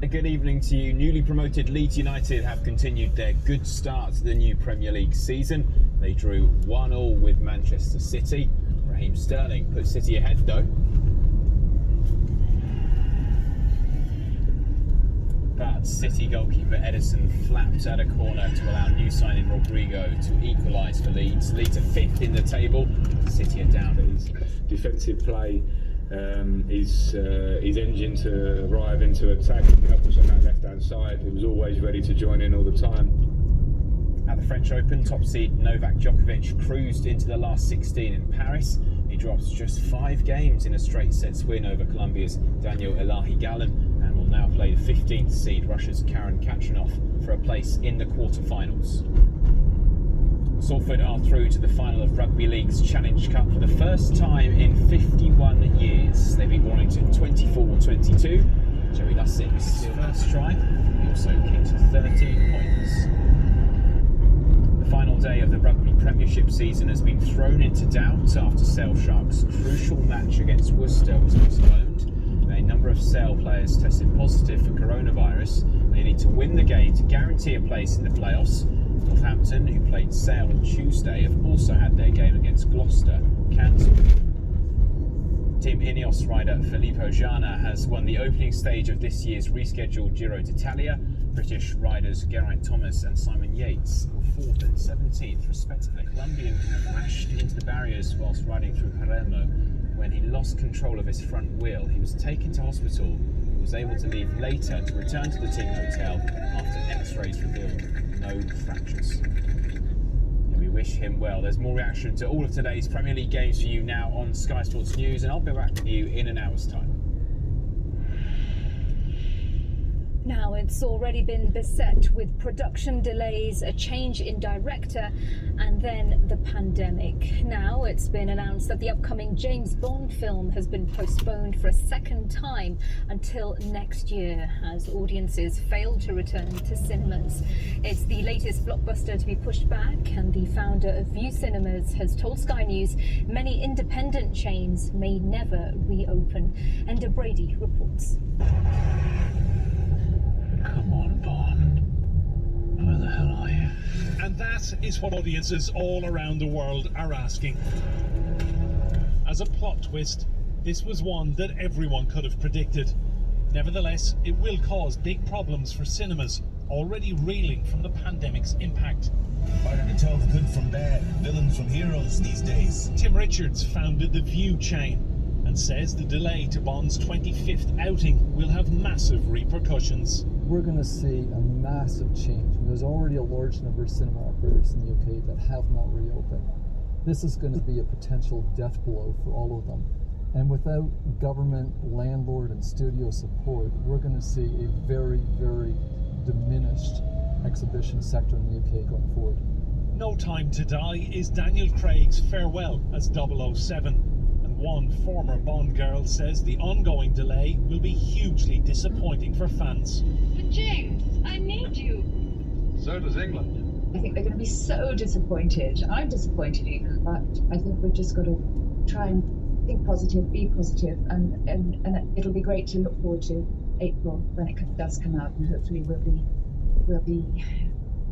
A good evening to you. Newly promoted Leeds United have continued their good start to the new Premier League season. They drew 1-1 with Manchester City. Raheem Sterling put City ahead though. But City goalkeeper Edison flapped at a corner to allow new signing Rodrigo to equalise for Leeds. Leeds are 5th in the table. City are down. His defensive play, his engine to arrive into attack, help us on that left-hand side. He was always ready to join in all the time. At the French Open, top seed Novak Djokovic cruised into the last 16 in Paris. He drops just 5 games in a straight sets win over Colombia's Daniel Elahi-Galan and will now play the 15th seed Russia's Karen Khachanov for a place in the quarter-finals. Salford are through to the final of Rugby League's Challenge Cup for the first time in 51 years. They beat Warrington 24-22. Joey Lussick's first try. He also kicked 13 points. The final day of the Rugby Premiership season has been thrown into doubt after Sale Sharks' crucial match against Worcester was postponed. A number of Sale players tested positive for coronavirus. They need to win the game to guarantee a place in the playoffs. Northampton, who played Sale on Tuesday, have also had their game against Gloucester cancelled. Team Ineos rider Filippo Jana has won the opening stage of this year's rescheduled Giro d'Italia. British riders Geraint Thomas and Simon Yates were 4th and 17th respectively. Colombian crashed into the barriers whilst riding through Palermo. When he lost control of his front wheel, he was taken to hospital but was able to leave later to return to the team hotel after x-rays revealed no fractures. We wish him well. There's more reaction to all of today's Premier League games for you now on Sky Sports News, and I'll be back with you in an hour's time. Now, it's already been beset with production delays, a change in director, and then the pandemic. Now, it's been announced that the upcoming James Bond film has been postponed for a second time until next year, as audiences fail to return to cinemas. It's the latest blockbuster to be pushed back, and the founder of View Cinemas has told Sky News many independent chains may never reopen. Enda Brady reports. Come on, Bond. Where the hell are you? And that is what audiences all around the world are asking. As a plot twist, this was one that everyone could have predicted. Nevertheless, it will cause big problems for cinemas, already reeling from the pandemic's impact. Harder to tell the good from bad, villains from heroes these days. Tim Richards founded the View chain and says the delay to Bond's 25th outing will have massive repercussions. We're going to see a massive change. There's already a large number of cinema operators in the UK that have not reopened. This is going to be a potential death blow for all of them. And without government, landlord and studio support, we're going to see a very, very diminished exhibition sector in the UK going forward. No Time to Die is Daniel Craig's farewell as 007. One former Bond girl says the ongoing delay will be hugely disappointing for fans. But James, I need you. So does England. I think they're going to be so disappointed. I'm disappointed even, but I think we've just got to try and think positive, be positive, and it'll be great to look forward to April when it does come out, and hopefully we'll be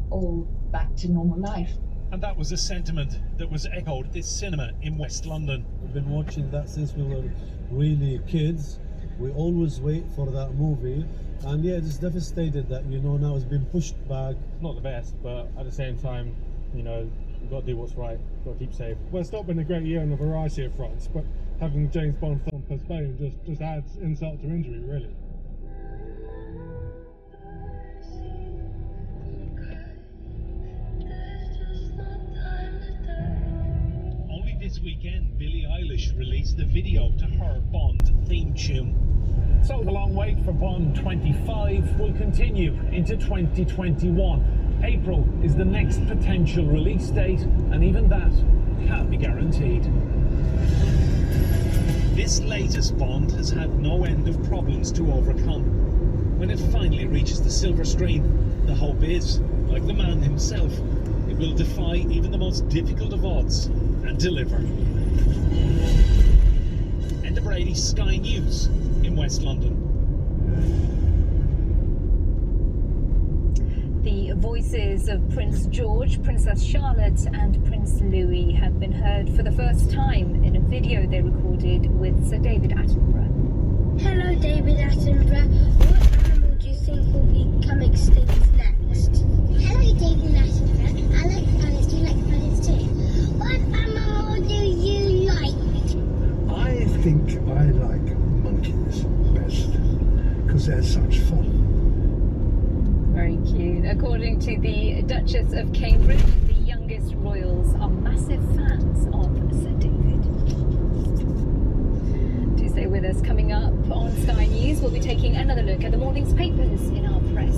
all back to normal life. And that was a sentiment that was echoed at this cinema in West London. We've been watching that since we were really kids. We always wait for that movie. And yeah, it's devastated that, now it's been pushed back. Not the best, but at the same time, we've got to do what's right, got to keep safe. Well, it's not been a great year on a variety of fronts, but having James Bond film postponed just adds insult to injury, really. This weekend, Billie Eilish released the video to her Bond theme tune. So the long wait for Bond 25 will continue into 2021. April is the next potential release date, and even that can't be guaranteed. This latest Bond has had no end of problems to overcome. When it finally reaches the silver screen, the hope is, like the man himself, it will defy even the most difficult of odds and deliver. Enda Brady, Sky News in West London. voices of Prince George, Princess Charlotte and Prince Louis have been heard for the first time in a video they recorded with Sir David Attenborough. Hello, David Attenborough. What animal do you think will become extinct next? Hello, David Attenborough. I like planets. Do you like planets too? What animal do you like? I think I like monkeys best because they're such fun. Very cute. According to the Duchess of Cambridge, the youngest royals are massive fans of Sir David. Do stay with us. Coming up on Sky News, we'll be taking another look at the morning's papers in our press.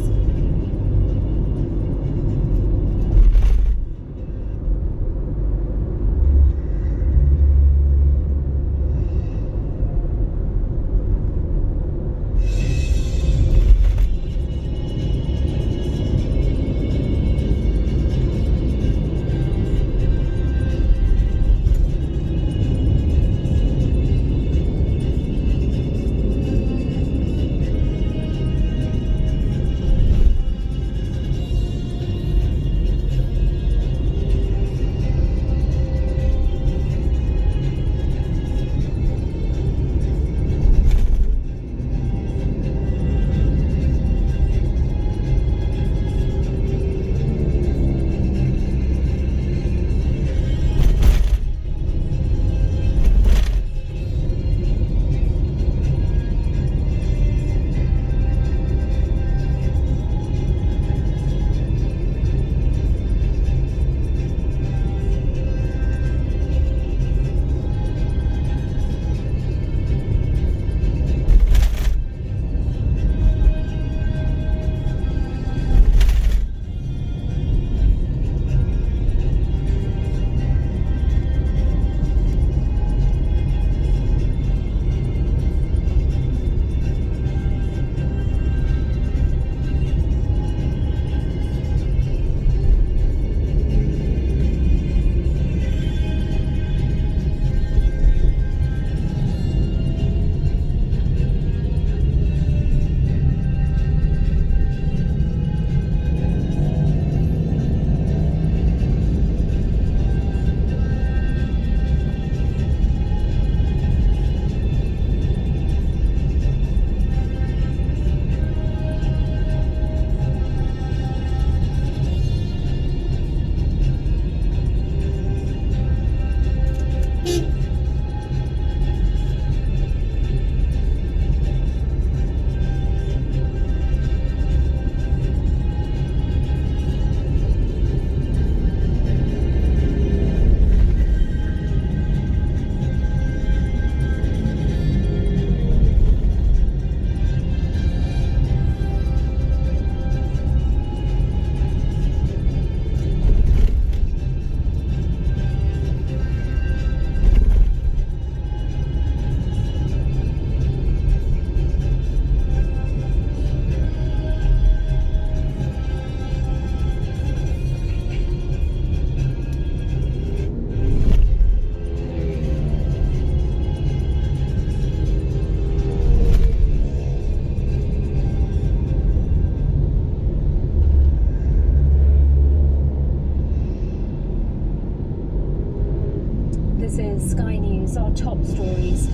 top stories.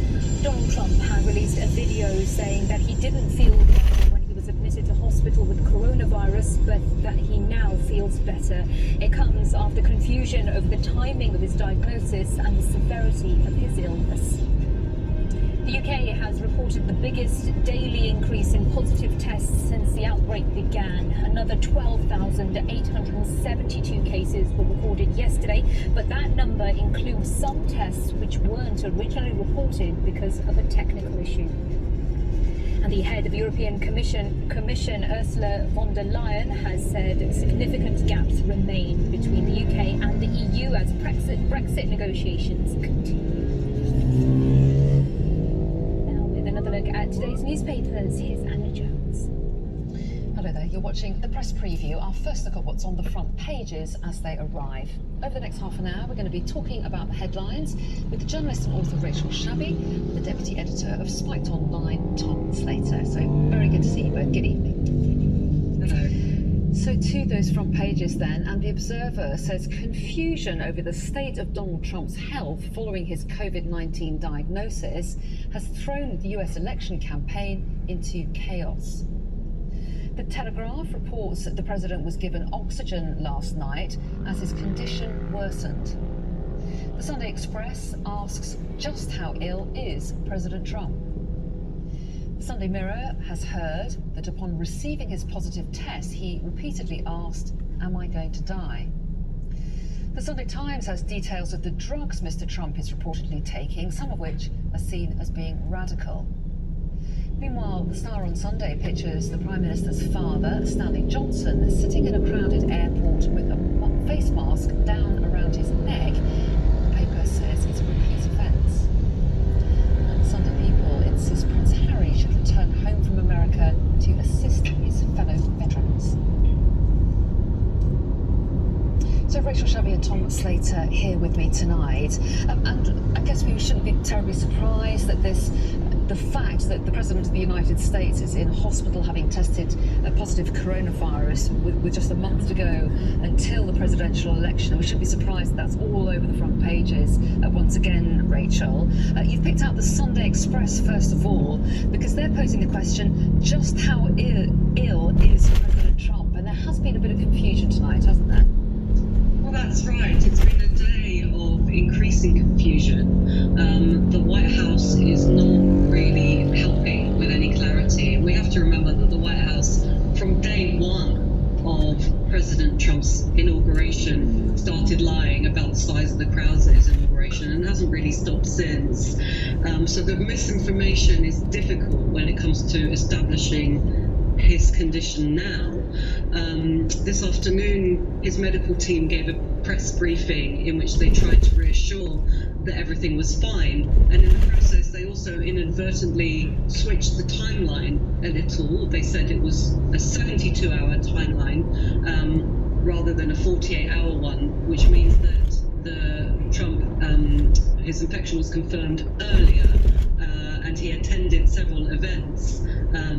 Donald Trump has released a video saying that he didn't feel well when he was admitted to hospital with coronavirus, but that he now feels better. It comes after confusion over the timing of his diagnosis and the severity of his illness. The UK has reported the biggest daily increase in positive tests since the outbreak began. Another 12,872 cases were recorded yesterday, but that number includes some tests which weren't originally reported because of a technical issue. And the head of the European Commission, Ursula von der Leyen, has said significant gaps remain between the UK and the EU as Brexit negotiations continue. Another look at today's newspapers. Here's Anna Jones. Hello there, you're watching the press preview. Our first look at what's on the front pages as they arrive. Over the next half an hour, we're going to be talking about the headlines with journalist and author Rachel Shabby, the deputy editor of Spiked Online, Tom Slater. So very good to see you both. Good evening. Hello. So to to those front pages then, and The Observer says confusion over the state of Donald Trump's health following his COVID-19 diagnosis has thrown the US election campaign into chaos. The Telegraph reports that the president was given oxygen last night as his condition worsened. The Sunday Express asks just how ill is President Trump? The Sunday Mirror has heard that upon receiving his positive test, he repeatedly asked, "Am I going to die?" The Sunday Times has details of the drugs Mr. Trump is reportedly taking, some of which are seen as being radical. Meanwhile, the Star on Sunday pictures the Prime Minister's father, Stanley Johnson, sitting in a crowded airport with a face mask down around his neck. The paper says it's a repeat offence. And Sunday People insist Prince Harry should return home from America to assist his fellow veterans. So Rachel Shabby and Tom Slater here with me tonight. And I guess we shouldn't be terribly surprised that the fact that the President of the United States is in hospital having tested a positive coronavirus with just a month to go until the presidential election. We shouldn't be surprised that that's all over the front pages once again, Rachel. You've picked out the Sunday Express first of all, because they're posing the question, just how ill is President Trump? And there has been a bit of confusion tonight, hasn't there? Well, that's right. It's been a day of increasing confusion. The White House is not really helping with any clarity. And we have to remember that the White House, from day one of President Trump's inauguration, started lying about the size of the crowds at his inauguration and hasn't really stopped since. So the misinformation is difficult when it comes to establishing his condition now. This afternoon, his medical team gave a press briefing in which they tried to reassure that everything was fine, and in the process they also inadvertently switched the timeline a little. They said it was a 72-hour timeline rather than a 48-hour one, which means that his infection was confirmed earlier, and he attended several events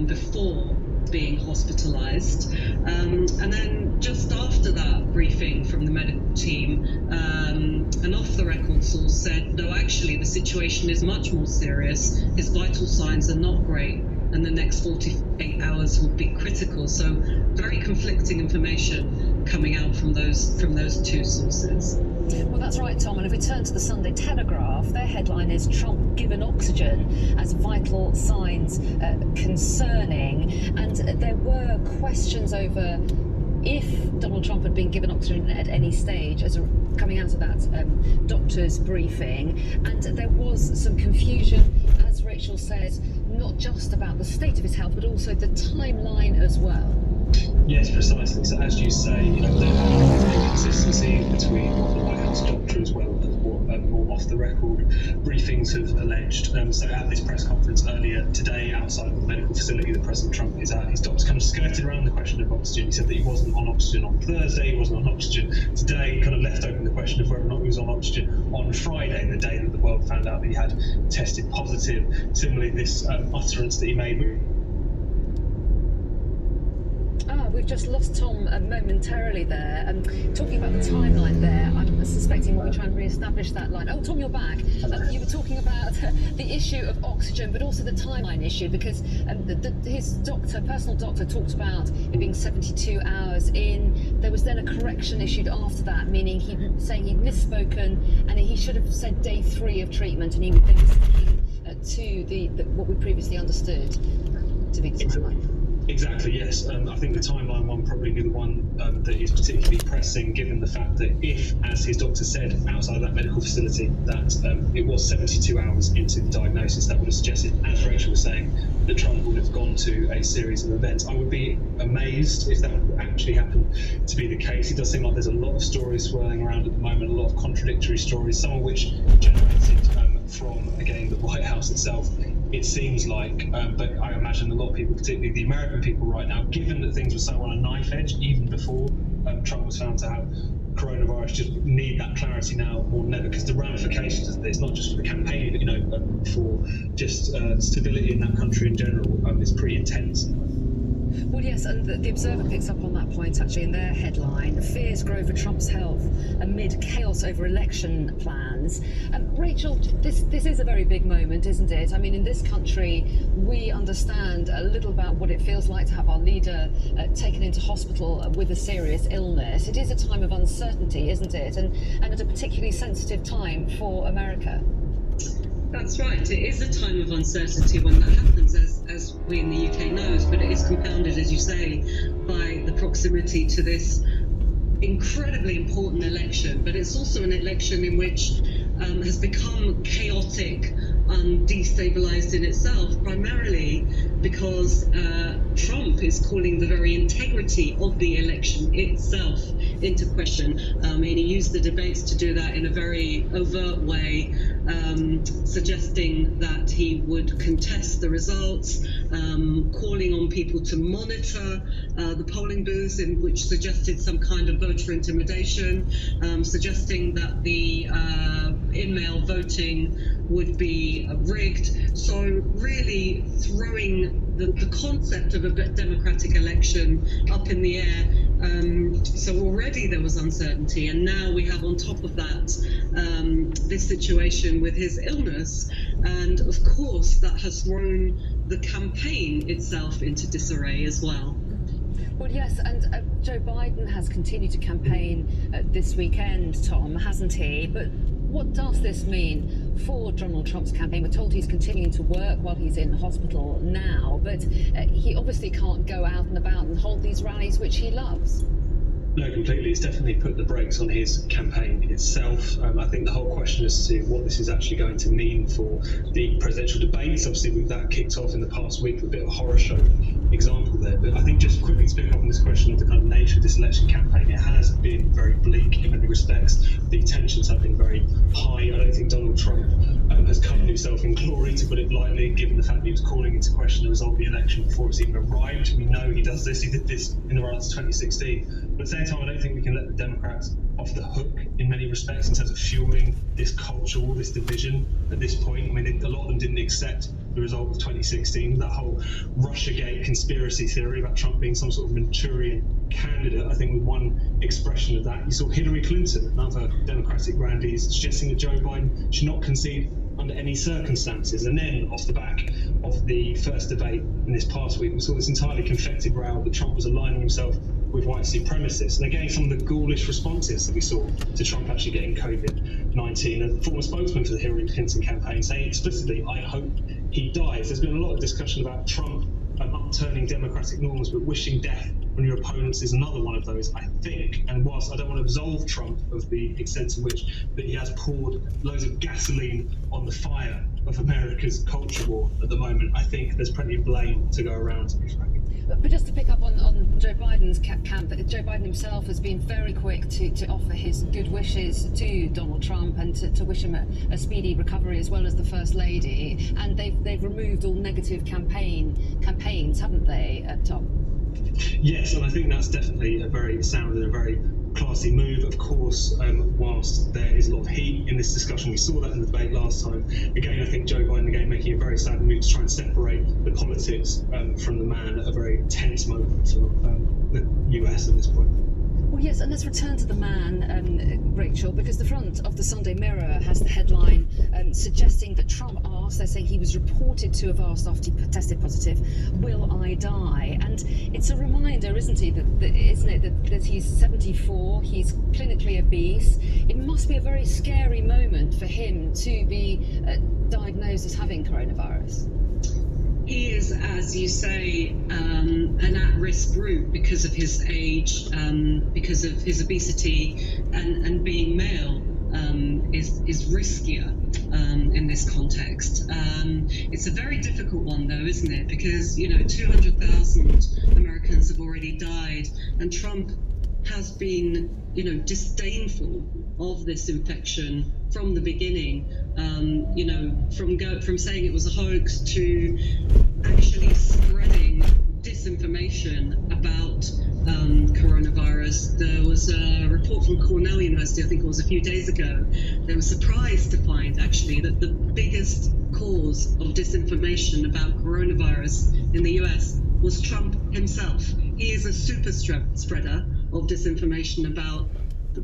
before being hospitalized. And then just after that briefing from the medical team, an off-the-record source said, no, actually the situation is much more serious. His vital signs are not great, and the next 48 hours will be critical. So very conflicting information coming out from those two sources. Well, that's right, Tom. And if we turn to the Sunday Telegraph, their headline is "Trump given oxygen as vital signs concerning." And there were questions over if Donald Trump had been given oxygen at any stage coming out of that doctor's briefing. And there was some confusion, as Rachel said, not just about the state of his health, but also the timeline as well. Yes, precisely. So as you say, there has been inconsistency between what the White House doctor as well as what more off-the-record briefings have alleged. So at this press conference earlier today, outside of the medical facility that President Trump is at, his doctor kind of skirted around the question of oxygen. He said that he wasn't on oxygen on Thursday, he wasn't on oxygen today, kind of left open the question of whether or not he was on oxygen on Friday, the day that the world found out that he had tested positive. Similarly, this utterance that he made. We've just lost Tom momentarily there. Talking about the timeline there, I'm suspecting we'll be trying to re-establish that line. Oh, Tom, you're back. You were talking about the issue of oxygen, but also the timeline issue, because his personal doctor, talked about it being 72 hours in. There was then a correction issued after that, meaning saying he'd misspoken and he should have said day 3 of treatment, and he would then be sticking to what we previously understood to be the timeline. Exactly, yes. I think the timeline one probably be the one that is particularly pressing, given the fact that if, as his doctor said outside of that medical facility, that it was 72 hours into the diagnosis, that would have suggested, as Rachel was saying, that Trump would have gone to a series of events. I would be amazed if that would actually happen to be the case. It does seem like there's a lot of stories swirling around at the moment, a lot of contradictory stories, some of which generated from, again, the White House itself. It seems like, but I imagine a lot of people, particularly the American people right now, given that things were so on a knife edge even before Trump was found to have coronavirus, just need that clarity now more than ever, because the ramifications of this, not just for the campaign, but for just stability in that country in general, is pretty intense. Well, yes, and the Observer picks up on that point, actually, in their headline. Fears grow for Trump's health amid chaos over election plans. Rachel, this is a very big moment, isn't it? I mean, in this country, we understand a little about what it feels like to have our leader taken into hospital with a serious illness. It is a time of uncertainty, isn't it? And at a particularly sensitive time for America. That's right. It is a time of uncertainty when that happens, as we in the UK knows, but it is compounded, as you say, by the proximity to this incredibly important election. But it's also an election in which has become chaotic and destabilized in itself, primarily because Trump is calling the very integrity of the election itself into question. And he used the debates to do that in a very overt way, suggesting that he would contest the results, calling on people to monitor the polling booths, in which suggested some kind of voter intimidation, suggesting that the in-mail voting would be rigged. So really throwing the concept of a democratic election up in the air. So already there was uncertainty, and now we have on top of that this situation with his illness, and of course that has thrown the campaign itself into disarray as well. Well, yes, and Joe Biden has continued to campaign this weekend, Tom, hasn't he? But what does this mean for Donald Trump's campaign? We're told he's continuing to work while he's in hospital now, but he obviously can't go out and about and hold these rallies, which he loves. No, completely. It's definitely put the brakes on his campaign itself. I think the whole question as to what this is actually going to mean for the presidential debates, obviously that kicked off in the past week with a bit of a horror show example there. But I think just quickly to pick up on this question of the kind of nature of this election campaign, it has been very bleak in many respects. The tensions have been very high. I don't think Donald Trump has covered himself in glory, to put it lightly, given the fact that he was calling into question the result of the election before it's even arrived. We know he does this. He did this in the run-up to 2016. But at the same time, I don't think we can let the Democrats off the hook in many respects in terms of fueling this culture, all this division at this point. I mean, a lot of them didn't accept the result of 2016, that whole Russiagate conspiracy theory about Trump being some sort of Manchurian candidate. I think with one expression of that, you saw Hillary Clinton, another Democratic grandee, suggesting that Joe Biden should not concede under any circumstances. And then off the back of the first debate in this past week, we saw this entirely confected row that Trump was aligning himself with white supremacists. And again, some of the ghoulish responses that we saw to Trump actually getting COVID-19. A former spokesman for the Hillary Clinton campaign saying explicitly, "I hope he dies." There's been a lot of discussion about Trump upturning democratic norms, but wishing death on your opponents is another one of those, I think. And whilst I don't want to absolve Trump of the extent to which that he has poured loads of gasoline on the fire of America's culture war at the moment, I think there's plenty of blame to go around, to be frank. But just to pick up on Joe Biden's camp, Joe Biden himself has been very quick to offer his good wishes to Donald Trump and to wish him a speedy recovery, as well as the First Lady. And they've removed all negative campaigns, haven't they, Tom? Yes, and I think that's definitely a very sound and a very classy move. Of course, whilst there is a lot of heat in this discussion, we saw that in the debate last time. Again, I think Joe Biden again making a very sad move to try and separate the politics from the man at a very tense moment for the US at this point. Well, yes, and let's return to the man, Rachel, because the front of the Sunday Mirror has the headline suggesting that Trump asked, they're saying he was reported to have asked after he tested positive, "Will I die?" And it's a reminder, isn't it, that he's 74, he's clinically obese. It must be a very scary moment for him to be diagnosed as having coronavirus. He is, as you say, an at-risk group because of his age, because of his obesity, and being male is riskier in this context. It's a very difficult one, though, isn't it? Because 200,000 Americans have already died, and Trump has been, disdainful of this infection from the beginning. From saying it was a hoax to actually spreading disinformation about coronavirus. There was a report from Cornell University, I think it was a few days ago. They were surprised to find actually that the biggest cause of disinformation about coronavirus in the US was Trump himself. He is a super spreader of disinformation about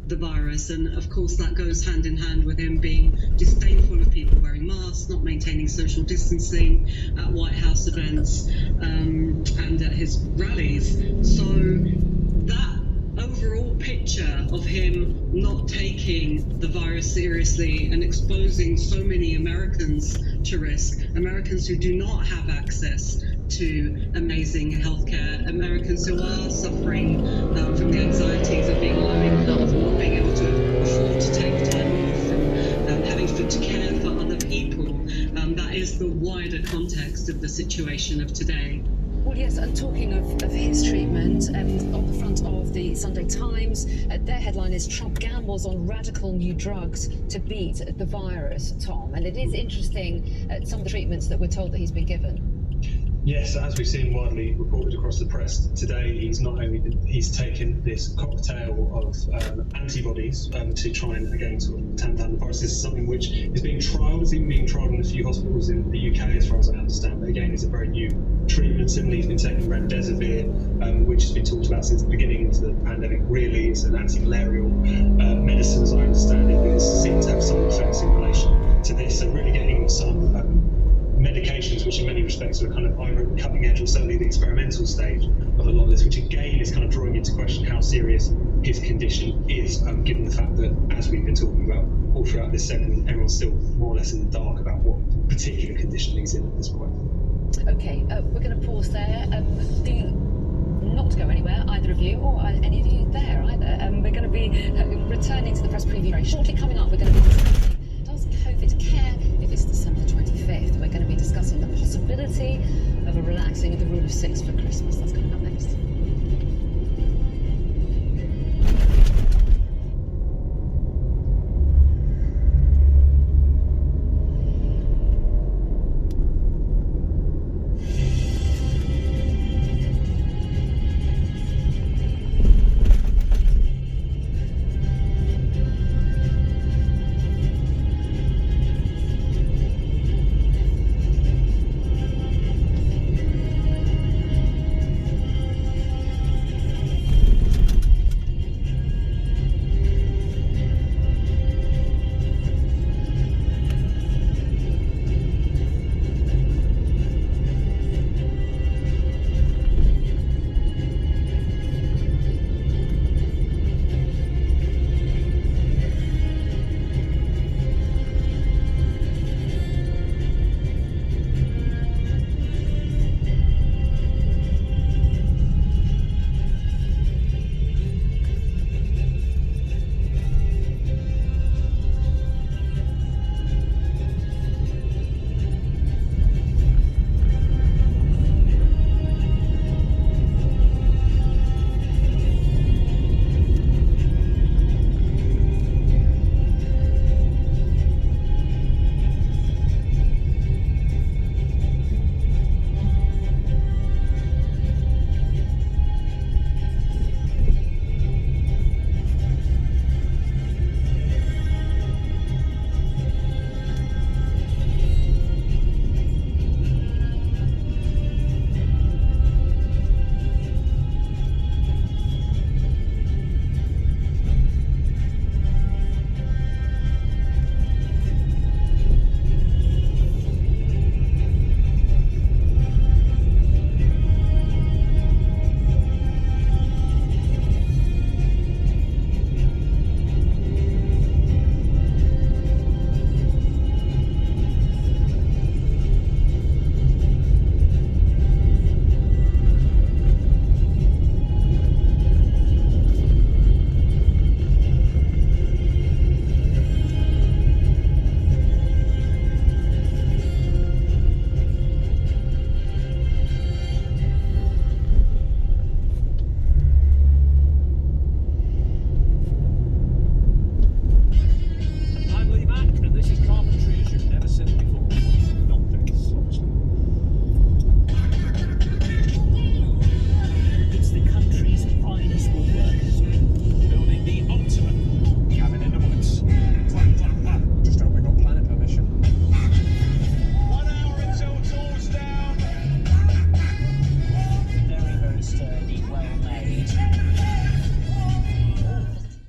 the virus, and of course that goes hand in hand with him being disdainful of people wearing masks, not maintaining social distancing at White House events and at his rallies. So that overall picture of him not taking the virus seriously and exposing so many Americans to risk, Americans who do not have access to amazing healthcare, Americans who are suffering from the anxieties of being low income, of not being able to afford to take time off, from having to care for other people. That is the wider context of the situation of today. Well, yes, and talking of his treatment, on the front of the Sunday Times, their headline is "Trump gambles on radical new drugs to beat the virus," Tom. And it is interesting, some of the treatments that we're told that he's been given. Yes, as we've seen widely reported across the press today, he's taken this cocktail of antibodies to try and again sort of tamp down the virus. This is something which is being trialled. It's even being trialled in a few hospitals in the UK, as far as I understand. But again, it's a very new treatment. Similarly, he's been taking remdesivir, which has been talked about since the beginning of the pandemic. Really, it's an anti-malarial medicine, as I understand it, that is seen to have some effects in relation to this. So really getting some medications which in many respects are kind of either at the cutting edge or certainly the experimental stage of a lot of this, which again is kind of drawing into question how serious his condition is, given the fact that, as we've been talking about all throughout this segment, everyone's still more or less in the dark about what particular condition he's in at this point. Okay, we're going to pause there. Do not go anywhere, either of you, or any of you there either. We're going to be returning to the press preview very shortly. Coming up, we're going to be discussing, does COVID care if it's December 25th? We're going to be discussing the possibility of a relaxing of the rule of 6 for Christmas. That's coming up next.